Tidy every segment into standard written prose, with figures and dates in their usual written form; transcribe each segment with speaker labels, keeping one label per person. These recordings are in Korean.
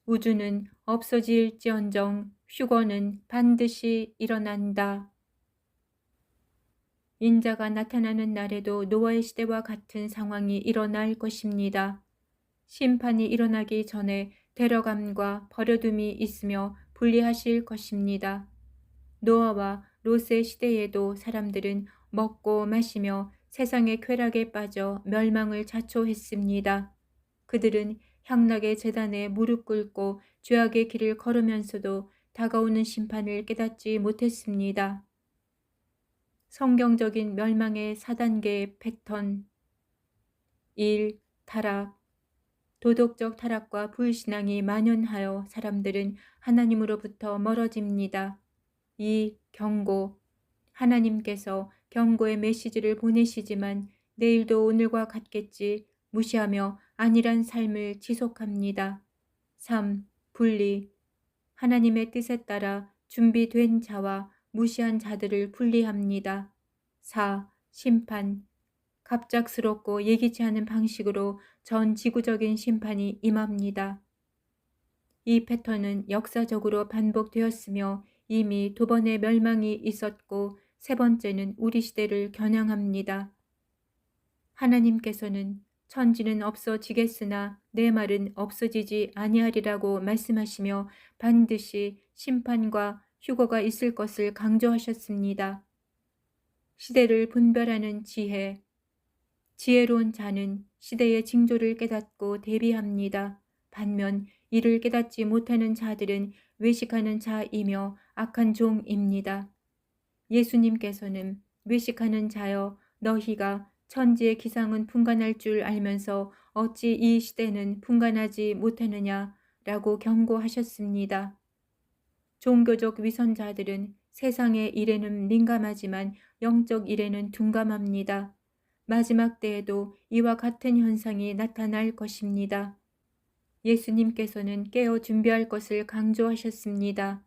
Speaker 1: 우주는 없어질지언정 휴거는 반드시 일어난다. 인자가 나타나는 날에도 노아의 시대와 같은 상황이 일어날 것입니다. 심판이 일어나기 전에 데려감과 버려둠이 있으며 분리하실 것입니다. 노아와 롯의 시대에도 사람들은 먹고 마시며 세상의 쾌락에 빠져 멸망을 자초했습니다. 그들은 향락의 제단에 무릎 꿇고 죄악의 길을 걸으면서도 다가오는 심판을 깨닫지 못했습니다. 성경적인 멸망의 4단계의 패턴 1. 타락. 도덕적 타락과 불신앙이 만연하여 사람들은 하나님으로부터 멀어집니다. 2. 경고. 하나님께서 경고의 메시지를 보내시지만 내일도 오늘과 같겠지 무시하며 안일한 삶을 지속합니다. 3. 분리. 하나님의 뜻에 따라 준비된 자와 무시한 자들을 분리합니다. 4. 심판. 갑작스럽고 예기치 않은 방식으로 전 지구적인 심판이 임합니다. 이 패턴은 역사적으로 반복되었으며 이미 2번의 멸망이 있었고 3번째는 우리 시대를 겨냥합니다. 하나님께서는 천지는 없어지겠으나 내 말은 없어지지 아니하리라고 말씀하시며 반드시 심판과 휴거가 있을 것을 강조하셨습니다. 시대를 분별하는 지혜. 지혜로운 자는 시대의 징조를 깨닫고 대비합니다. 반면 이를 깨닫지 못하는 자들은 외식하는 자이며 악한 종입니다. 예수님께서는 외식하는 자여 너희가 천지의 기상은 분간할 줄 알면서 어찌 이 시대는 분간하지 못하느냐 라고 경고하셨습니다. 종교적 위선자들은 세상의 일에는 민감하지만 영적 일에는 둔감합니다. 마지막 때에도 이와 같은 현상이 나타날 것입니다. 예수님께서는 깨어 준비할 것을 강조하셨습니다.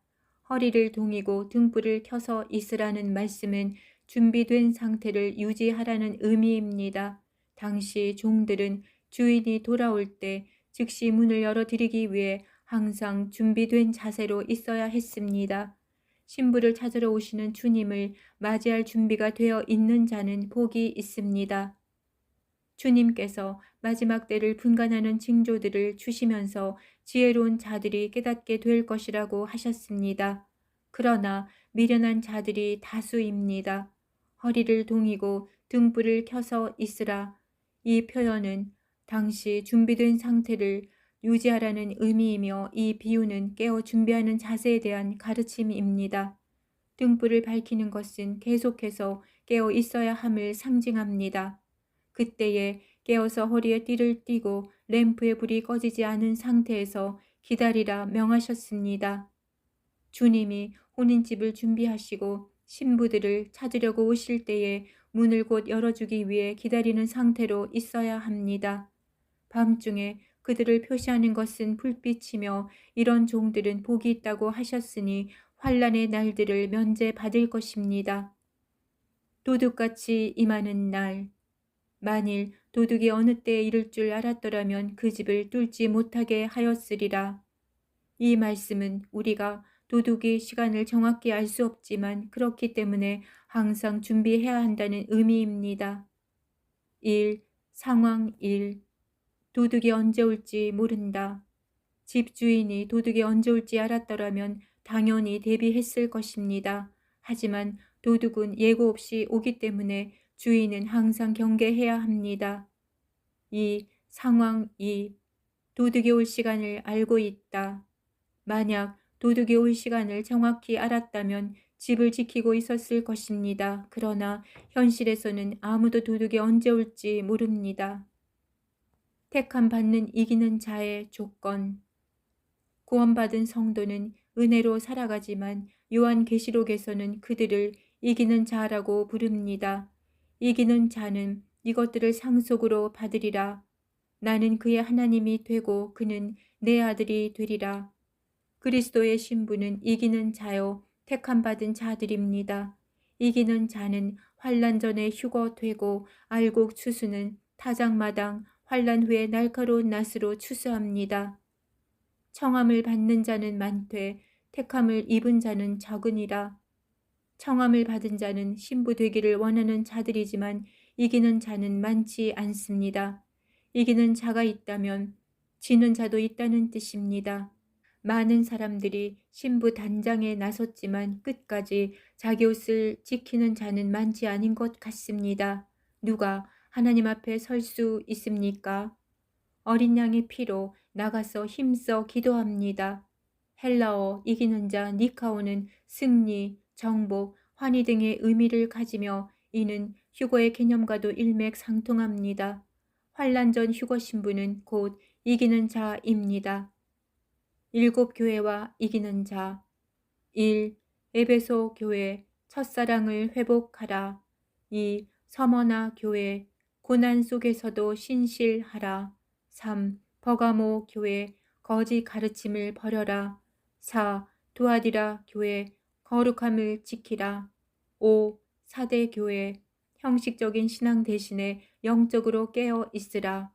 Speaker 1: 허리를 동이고 등불을 켜서 있으라는 말씀은 준비된 상태를 유지하라는 의미입니다. 당시 종들은 주인이 돌아올 때 즉시 문을 열어드리기 위해 항상 준비된 자세로 있어야 했습니다. 신부를 찾으러 오시는 주님을 맞이할 준비가 되어 있는 자는 복이 있습니다. 주님께서 마지막 때를 분간하는 징조들을 주시면서 지혜로운 자들이 깨닫게 될 것이라고 하셨습니다. 그러나 미련한 자들이 다수입니다. 허리를 동이고 등불을 켜서 있으라. 이 표현은 당시 준비된 상태를 유지하라는 의미이며 이 비유는 깨어 준비하는 자세에 대한 가르침입니다. 등불을 밝히는 것은 계속해서 깨어 있어야 함을 상징합니다. 그때에 깨어서 허리에 띠를 띠고 램프의 불이 꺼지지 않은 상태에서 기다리라 명하셨습니다. 주님이 혼인집을 준비하시고 신부들을 찾으려고 오실 때에 문을 곧 열어주기 위해 기다리는 상태로 있어야 합니다. 밤중에 그들을 표시하는 것은 불빛이며 이런 종들은 복이 있다고 하셨으니 환난의 날들을 면제받을 것입니다. 도둑같이 임하는 날. 만일 도둑이 어느 때에 이를 줄 알았더라면 그 집을 뚫지 못하게 하였으리라. 이 말씀은 우리가 도둑이 시간을 정확히 알 수 없지만 그렇기 때문에 항상 준비해야 한다는 의미입니다. 1. 상황 1. 도둑이 언제 올지 모른다. 집주인이 도둑이 언제 올지 알았더라면 당연히 대비했을 것입니다. 하지만 도둑은 예고 없이 오기 때문에 주인은 항상 경계해야 합니다. 2. 상황 2. 도둑이 올 시간을 알고 있다. 만약 도둑이 올 시간을 정확히 알았다면 집을 지키고 있었을 것입니다. 그러나 현실에서는 아무도 도둑이 언제 올지 모릅니다. 택함 받는 이기는 자의 조건. 구원받은 성도는 은혜로 살아가지만 요한계시록에서는 그들을 이기는 자라고 부릅니다. 이기는 자는 이것들을 상속으로 받으리라. 나는 그의 하나님이 되고 그는 내 아들이 되리라. 그리스도의 신부는 이기는 자요 택함 받은 자들입니다. 이기는 자는 환난 전에 휴거되고 알곡 추수는 타작마당 환난 후에 날카로운 낫으로 추수합니다. 청함을 받는 자는 많되 택함을 입은 자는 적으니라. 청함을 받은 자는 신부 되기를 원하는 자들이지만 이기는 자는 많지 않습니다. 이기는 자가 있다면 지는 자도 있다는 뜻입니다. 많은 사람들이 신부 단장에 나섰지만 끝까지 자기 옷을 지키는 자는 많지 않은 것 같습니다. 누가 하나님 앞에 설 수 있습니까? 어린 양의 피로 나가서 힘써 기도합니다. 헬라어 이기는 자 니카오는 승리, 정복, 환희 등의 의미를 가지며 이는 휴거의 개념과도 일맥상통합니다. 환란 전 휴거 신부는 곧 이기는 자입니다. 일곱 교회와 이기는 자. 1. 에베소 교회 첫사랑을 회복하라. 2. 서머나 교회 고난 속에서도 신실하라. 3. 버가모 교회 거짓 가르침을 버려라. 4. 두아디라 교회 거룩함을 지키라. 5. 사대 교회 형식적인 신앙 대신에 영적으로 깨어 있으라.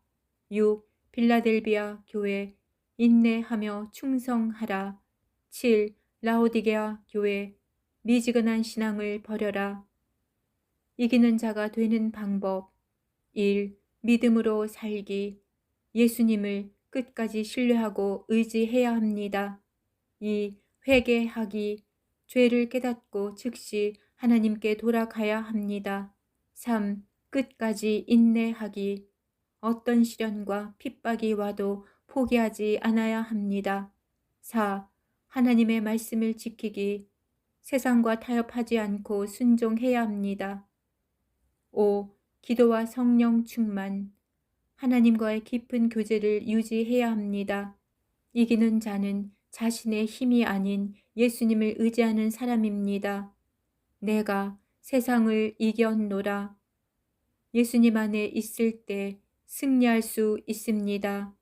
Speaker 1: 6. 빌라델비아 교회 인내하며 충성하라. 7. 라오디게아 교회 미지근한 신앙을 버려라. 이기는 자가 되는 방법. 1. 믿음으로 살기. 예수님을 끝까지 신뢰하고 의지해야 합니다. 2. 회개하기. 죄를 깨닫고 즉시 하나님께 돌아가야 합니다. 3. 끝까지 인내하기. 어떤 시련과 핍박이 와도 포기하지 않아야 합니다. 4. 하나님의 말씀을 지키기. 세상과 타협하지 않고 순종해야 합니다. 5. 기도와 성령 충만. 하나님과의 깊은 교제를 유지해야 합니다. 이기는 자는 자신의 힘이 아닌 예수님을 의지하는 사람입니다. 내가 세상을 이겼노라. 예수님 안에 있을 때 승리할 수 있습니다.